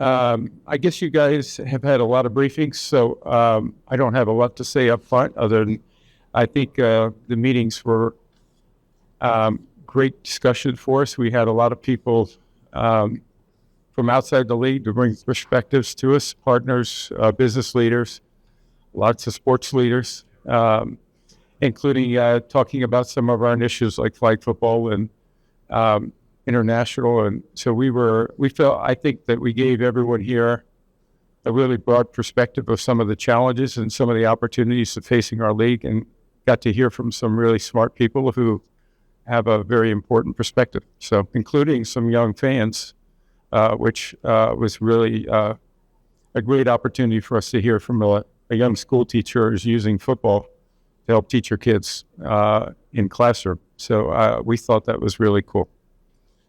I guess you guys have had a lot of briefings, so I don't have a lot to say up front other than I think the meetings were great discussion for us. We had a lot of people from outside the league to bring perspectives to us, partners, business leaders, lots of sports leaders, including talking about some of our initiatives like flag football and international. And so I think that we gave everyone here a really broad perspective of some of the challenges and some of the opportunities of facing our league, and got to hear from some really smart people who have a very important perspective. So including some young fans, which was really a great opportunity for us to hear from a young school teacher who's using football to help teach her kids in classroom. So we thought that was really cool.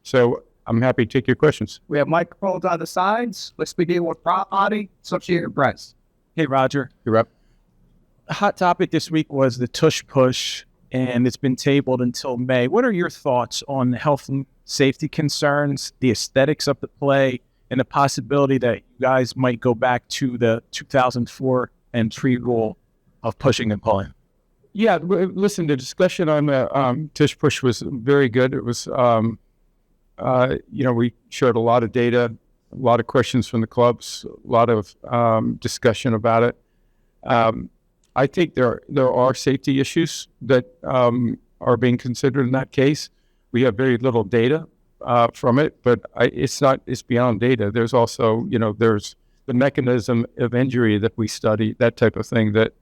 So I'm happy to take your questions. We have microphones on the sides. Let's begin with Audie, Associated Press. Hey, Roger. You're up. A hot topic this week was the Tush Push, and it's been tabled until May. What are your thoughts on the health and safety concerns, the aesthetics of the play, and the possibility that you guys might go back to the 2004 and 3 rule of pushing and pulling? Yeah, listen, the discussion on the Tush Push was very good. It was, we showed a lot of data, a lot of questions from the clubs, a lot of discussion about it. I think there are safety issues that are being considered in that case. We have very little data from it, but it's beyond data. There's also, there's the mechanism of injury that we study, that type of thing that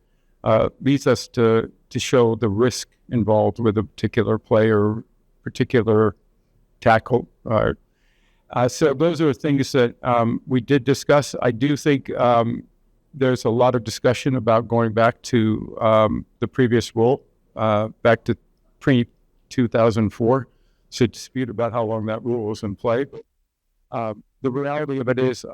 leads us to show the risk involved with a particular play or particular tackle. So those are things that we did discuss. I do think there's a lot of discussion about going back to the previous rule, back to pre-2004. It's a dispute about how long that rule was in play. But the reality of it is,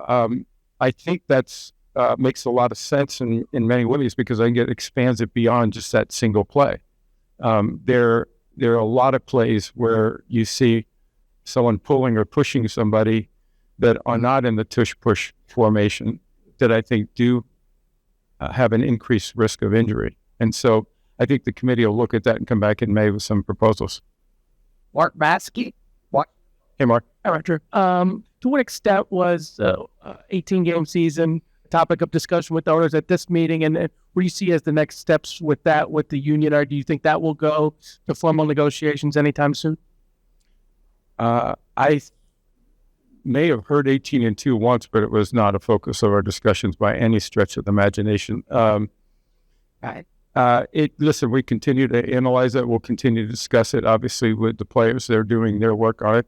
I think that's makes a lot of sense in many ways, because I think it expands it beyond just that single play. There are a lot of plays where you see someone pulling or pushing somebody that are not in the Tush Push formation that I think do have an increased risk of injury. And so I think the committee will look at that and come back in May with some proposals. Mark Baskey. Hey, Mark. Hi, Roger. To what extent was 18-game season a topic of discussion with the owners at this meeting, and what do you see as the next steps with that with the union? Or do you think that will go to formal negotiations anytime soon? I may have heard 18-2 once, but it was not a focus of our discussions by any stretch of the imagination. Listen, we continue to analyze it. We'll continue to discuss it, obviously, with the players. They're doing their work on it.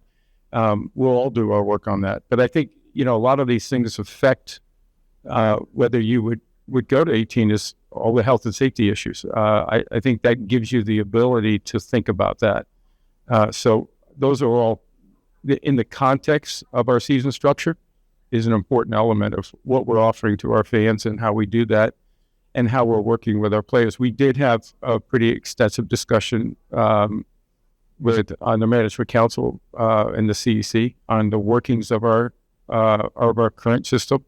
We'll all do our work on that. But I think, a lot of these things affect whether you would go to 18 is all the health and safety issues. I think that gives you the ability to think about that. So those are all, in the context of our season structure, is an important element of what we're offering to our fans and how we do that and how we're working with our players. We did have a pretty extensive discussion on the Management Council and the CEC on the workings of our current system.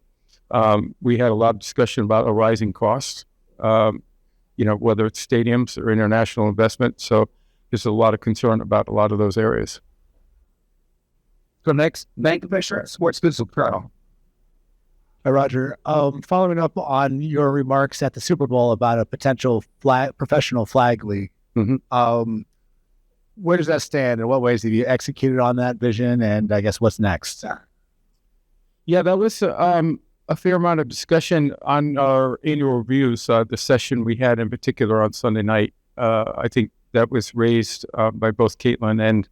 We had a lot of discussion about a rising costs, whether it's stadiums or international investment. So there's a lot of concern about a lot of those areas. So next, Bank Commissioner, Sports Business Pro. Hi, Roger. Following up on your remarks at the Super Bowl about a potential professional flag league, where does that stand? In what ways have you executed on that vision? And I guess what's next? Yeah, that was a fair amount of discussion on our annual reviews, the session we had in particular on Sunday night. I think that was raised by both Caitlin and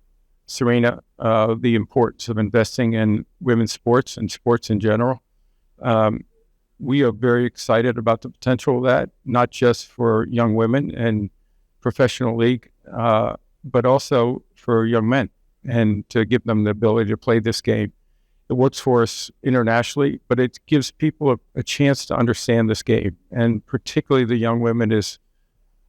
Serena, the importance of investing in women's sports and sports in general. We are very excited about the potential of that, not just for young women and professional league, but also for young men, and to give them the ability to play this game. It works for us internationally, but it gives people a chance to understand this game, and particularly the young women is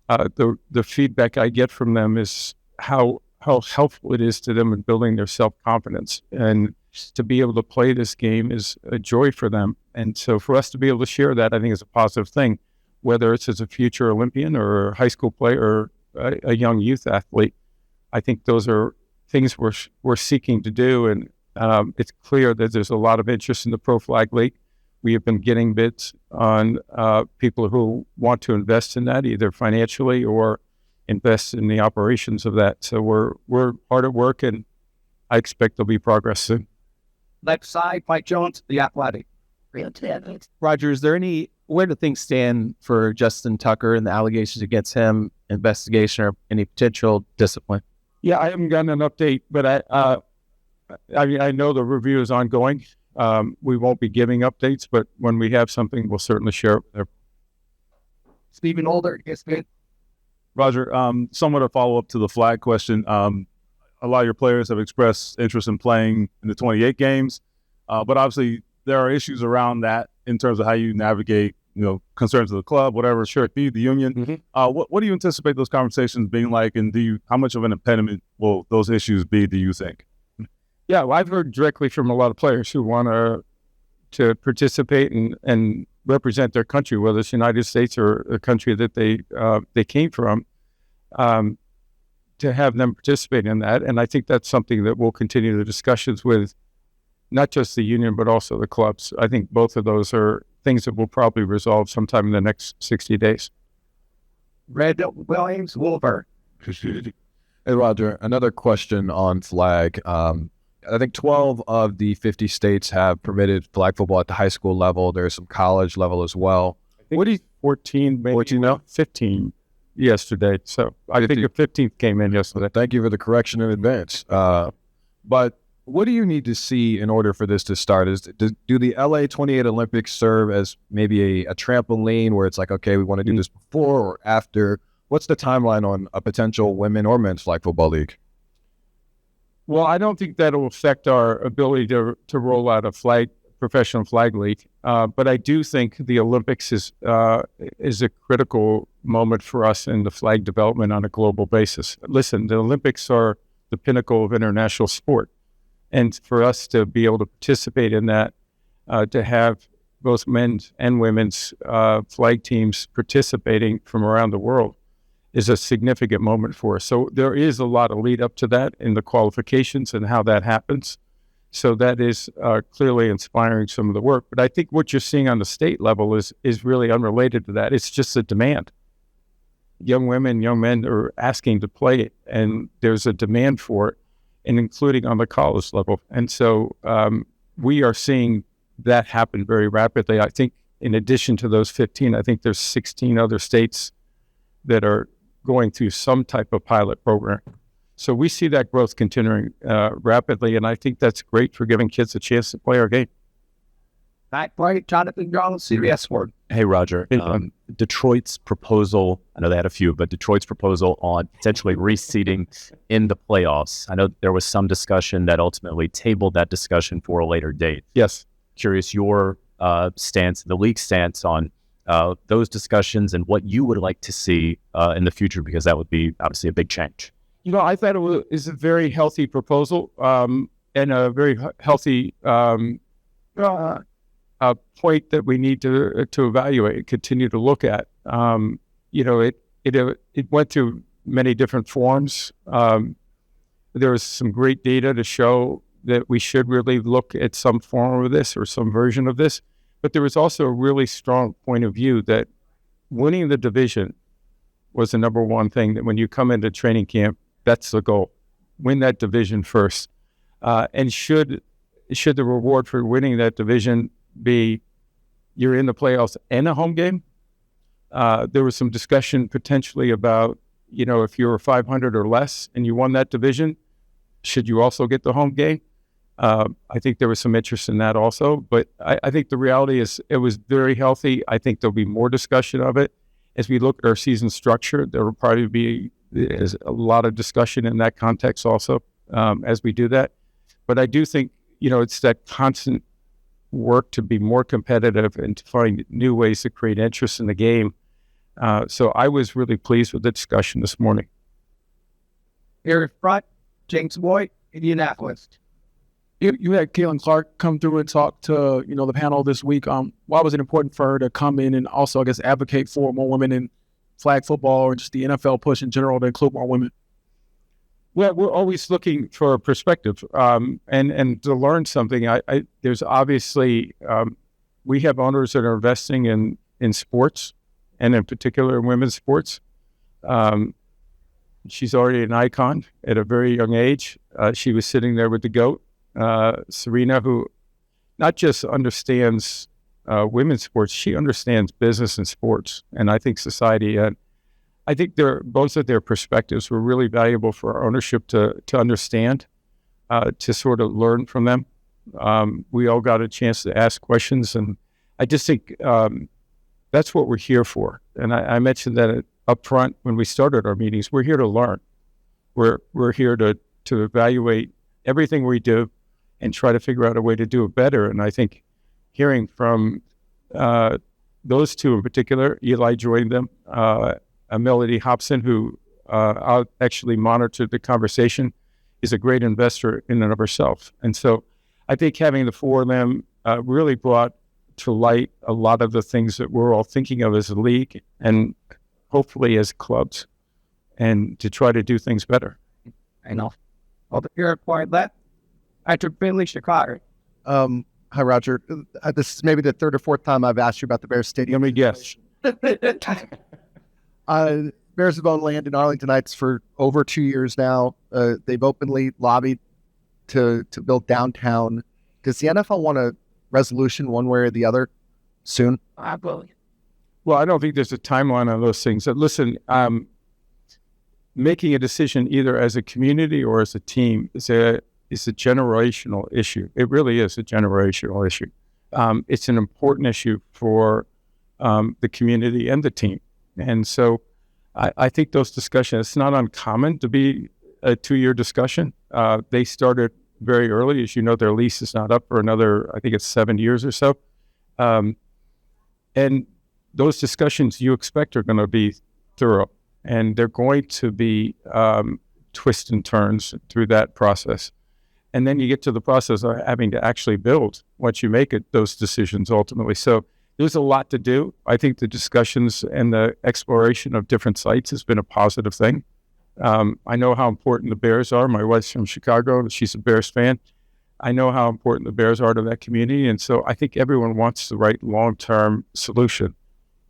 the feedback I get from them is how helpful it is to them in building their self-confidence. And to be able to play this game is a joy for them. And so for us to be able to share that, I think is a positive thing, whether it's as a future Olympian or a high school player or a young youth athlete. I think those are things we're seeking to do. And it's clear that there's a lot of interest in the Pro Flag League. We have been getting bids on people who want to invest in that, either financially or invest in the operations of that. So we're hard at work, and I expect there'll be progress soon. Left side, Mike Jones, The Athletic. Roger, where do things stand for Justin Tucker and the allegations against him, investigation or any potential discipline? Yeah, I haven't gotten an update, but I know the review is ongoing. We won't be giving updates, but when we have something, we'll certainly share it with everyone. Stephen Older, yes, good. Roger, somewhat a follow-up to the flag question. A lot of your players have expressed interest in playing in the 28 games, but obviously there are issues around that in terms of how you navigate, concerns of the club, whatever it should be, the union. Mm-hmm. What do you anticipate those conversations being like, and how much of an impediment will those issues be, do you think? Yeah, well, I've heard directly from a lot of players who want to participate and represent their country, whether it's the United States or a country that they came from, to have them participate in that. And I think that's something that we'll continue the discussions with, not just the union, but also the clubs. I think both of those are things that we'll probably resolve sometime in the next 60 days. Red Williams, Wolver. Hey, Roger, another question on flag. I think 12 of the 50 states have permitted flag football at the high school level. There's some college level as well. What do you, 14, maybe 14 now? 15 yesterday. So I think the 15th came in yesterday. Thank you for the correction in advance. But what do you need to see in order for this to start? Do the LA 28 Olympics serve as maybe a trampoline where it's like, okay, we want to do this before or after? What's the timeline on a potential women or men's flag football league? Well, I don't think that'll affect our ability to roll out a professional flag league. But I do think the Olympics is a critical moment for us in the flag development on a global basis. Listen, the Olympics are the pinnacle of international sport. And for us to be able to participate in that, to have both men's and women's flag teams participating from around the world is a significant moment for us. So there is a lot of lead up to that in the qualifications and how that happens. So that is clearly inspiring some of the work. But I think what you're seeing on the state level is really unrelated to that. It's just a demand. Young women, young men are asking to play it, and there's a demand for it, and including on the college level. And so we are seeing that happen very rapidly. I think in addition to those 15, I think there's 16 other states that are going through some type of pilot program. So we see that growth continuing rapidly, and I think that's great for giving kids a chance to play our game. Back right, Jonathan Jones, CBS Word. Hey, Roger. Detroit's proposal, I know they had a few, but Detroit's proposal on potentially reseeding in the playoffs. I know there was some discussion that ultimately tabled that discussion for a later date. Yes. Curious your stance, the league's stance on those discussions and what you would like to see in the future, because that would be obviously a big change. I thought it is a very healthy proposal and a very healthy point that we need to evaluate and continue to look at. It went through many different forms. There was some great data to show that we should really look at some form of this or some version of this. But there was also a really strong point of view that winning the division was the number one thing, that when you come into training camp, that's the goal. Win that division first. And should the reward for winning that division be you're in the playoffs and a home game? There was some discussion potentially about, if you were 500 or less and you won that division, should you also get the home game? I think there was some interest in that also, but I think the reality is it was very healthy. I think there'll be more discussion of it. As we look at our season structure, there will probably be a lot of discussion in that context also as we do that. But I do think, it's that constant work to be more competitive and to find new ways to create interest in the game. So I was really pleased with the discussion this morning. Here in front, James Boyd, Indianapolis. You had Caitlin Clark come through and talk to, the panel this week. Why was it important for her to come in and also, I guess, advocate for more women in flag football or just the NFL push in general to include more women? Well, we're always looking for a perspective and to learn something. There's obviously, we have owners that are investing in sports and in particular in women's sports. She's already an icon at a very young age. She was sitting there with the GOAT, Serena, who not just understands women's sports, she understands business and sports. And I think society, I think both of their perspectives were really valuable for our ownership to understand, to sort of learn from them. We all got a chance to ask questions, and I just think that's what we're here for. And I mentioned that up front when we started our meetings. We're here to learn. We're here to evaluate everything we do and try to figure out a way to do it better. And I think hearing from those two in particular, Eli joined them, Melody Hobson, who actually monitored the conversation, is a great investor in and of herself. And so I think having the four of them really brought to light a lot of the things that we're all thinking of as a league and hopefully as clubs, and to try to do things better. I know. Well, the here acquired that. Patrick Finley, Chicago. Hi, Roger. This is maybe the third or fourth time I've asked you about the Bears Stadium. Let me guess. Bears have owned land in Arlington Heights for over 2 years now. They've openly lobbied to build downtown. Does the NFL want a resolution one way or the other soon? I believe. Well, I don't think there's a timeline on those things. Listen, making a decision either as a community or as a team is a generational issue. It really is a generational issue. It's an important issue for the community and the team. And so I think those discussions, it's not uncommon to be a 2-year discussion. They started very early. As you know, their lease is not up for another, I think it's 7 years or so. And those discussions you expect are going to be thorough, and they're going to be twists and turns through that process. And then you get to the process of having to actually build once you make those decisions ultimately. So there's a lot to do. I think the discussions and the exploration of different sites has been a positive thing. I know how important the Bears are. My wife's from Chicago. She's a Bears fan. I know how important the Bears are to that community. And so I think everyone wants the right long-term solution.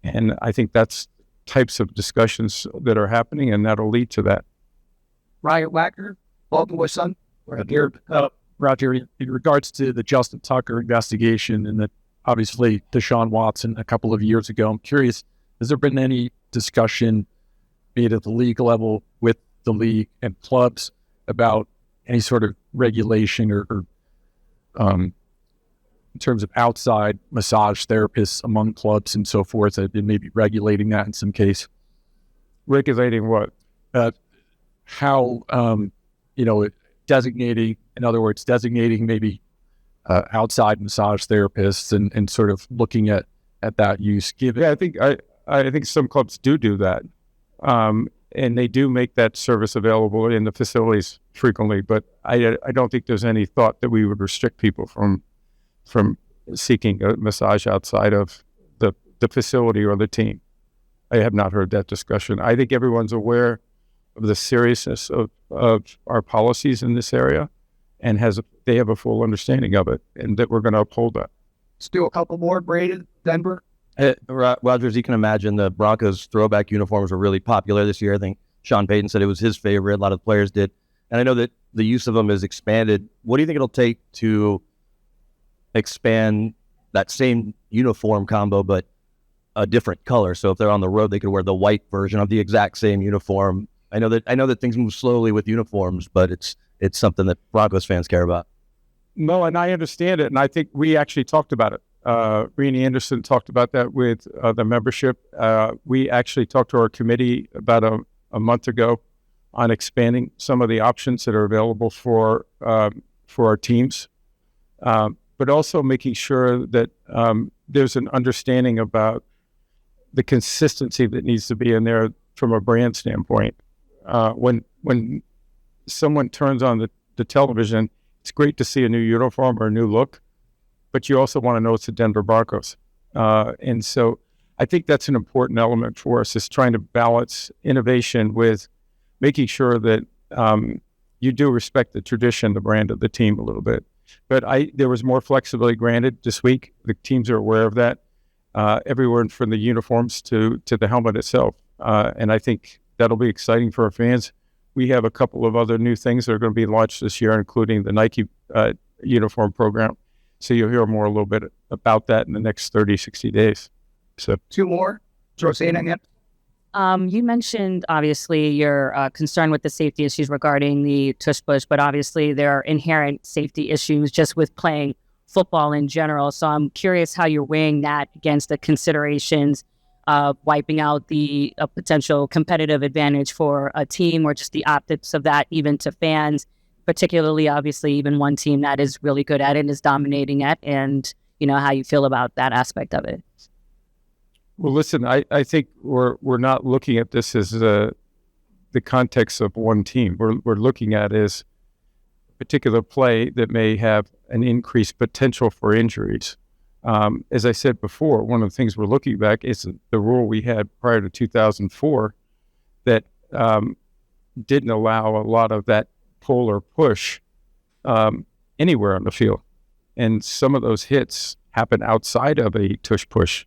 And I think that's types of discussions that are happening, and that'll lead to that. Ryan Wacker, Baltimore Sun. Roger, in regards to the Justin Tucker investigation and obviously Deshaun Watson a couple of years ago, I'm curious, has there been any discussion, be it at the league level with the league and clubs, about any sort of regulation or in terms of outside massage therapists among clubs and so forth, and maybe regulating that in some case? Regulating what? How, designating, in other words, designating maybe outside massage therapists and sort of looking at that use. Yeah, I think some clubs do that. And they do make that service available in the facilities frequently, but I don't think there's any thought that we would restrict people from seeking a massage outside of the facility or the team. I have not heard that discussion. I think everyone's aware of the seriousness of our policies in this area, and they have a full understanding of it, and that we're going to uphold that. Let's do a couple more. Braden, Denver. Roger, as you can imagine, the Broncos throwback uniforms were really popular this year. I think Sean Payton said it was his favorite. A lot of the players did. And I know that the use of them has expanded. What do you think it'll take to expand that same uniform combo, but a different color? So if they're on the road, they could wear the white version of the exact same uniform. I know that things move slowly with uniforms, but it's something that Broncos fans care about. No, and I understand it. And I think we actually talked about it. Rini Anderson talked about that with the membership. We actually talked to our committee about a month ago on expanding some of the options that are available for our teams, but also making sure that there's an understanding about the consistency that needs to be in there from a brand standpoint. When someone turns on the television, It's great to see a new uniform or a new look, but you also want to know it's the Denver Broncos. And so I think that's an important element for us, is trying to balance innovation with making sure that you do respect the tradition, the brand of the team a little bit. But there was more flexibility granted this week. The teams are aware of that, everywhere from the uniforms to the helmet itself. And I think that'll be exciting for our fans. We have a couple of other new things that are going to be launched this year, including the Nike uniform program. So you'll hear more a little bit about that in the next 30, 60 days. So 2 more. Josina again. You mentioned, obviously, your concern with the safety issues regarding the Tush Push, but obviously there are inherent safety issues just with playing football in general. So I'm curious how you're weighing that against the considerations of wiping out a potential competitive advantage for a team, or just the optics of that even to fans, particularly, obviously, even one team that is really good at it and is dominating it, and, how you feel about that aspect of it. Well, listen, I think we're not looking at this as the context of one team. We're looking at it as a particular play that may have an increased potential for injuries. As I said before, one of the things we're looking back is the rule we had prior to 2004 that didn't allow a lot of that pull or push anywhere on the field. And some of those hits happen outside of a tush push.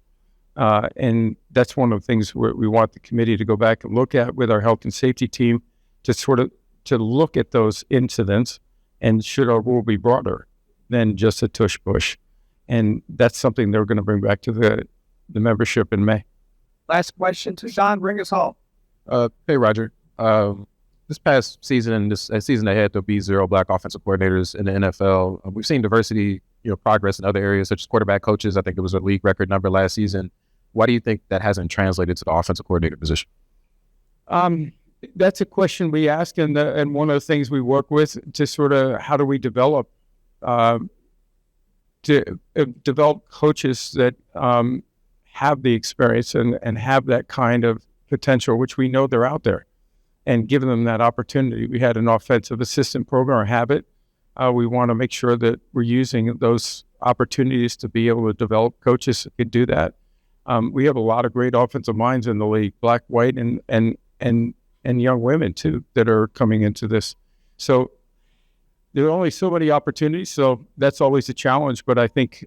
And that's one of the things we want the committee to go back and look at with our health and safety team, to look at those incidents, and should our rule be broader than just a tush push. And that's something they're going to bring back to the membership in May. Last question to Sean. Bring us home. Hey, Roger. This past season and this season ahead, there'll be 0 black offensive coordinators in the NFL. We've seen diversity, progress in other areas, such as quarterback coaches. I think it was a league record number last season. Why do you think that hasn't translated to the offensive coordinator position? That's a question we ask, and one of the things we work with to sort of how do we develop coaches that have the experience and have that kind of potential, which we know they're out there, and giving them that opportunity. We had an offensive assistant program, or have it. We want to make sure that we're using those opportunities to be able to develop coaches that can do that. We have a lot of great offensive minds in the league, black, white, and young women too, that are coming into this. So there are only so many opportunities, so that's always a challenge. But I think,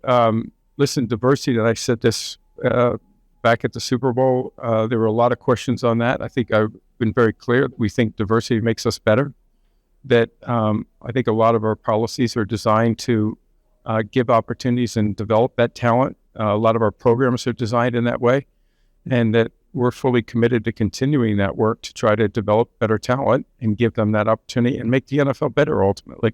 diversity, and I said this back at the Super Bowl, there were a lot of questions on that. I think I've been very clear. We think diversity makes us better. That I think a lot of our policies are designed to give opportunities and develop that talent. A lot of our programs are designed in that way, and that we're fully committed to continuing that work to try to develop better talent and give them that opportunity and make the NFL better ultimately.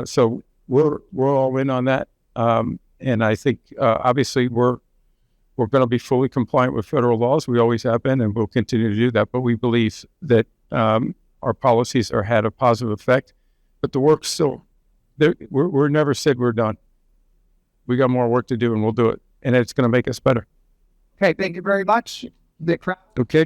So we're all in on that, and I think obviously we're going to be fully compliant with federal laws. We always have been, and we'll continue to do that. But we believe that our policies are had a positive effect, but the work's still there. We're never said we're done. We got more work to do, and we'll do it, and it's going to make us better. Okay, thank you very much. Big crowd. Okay.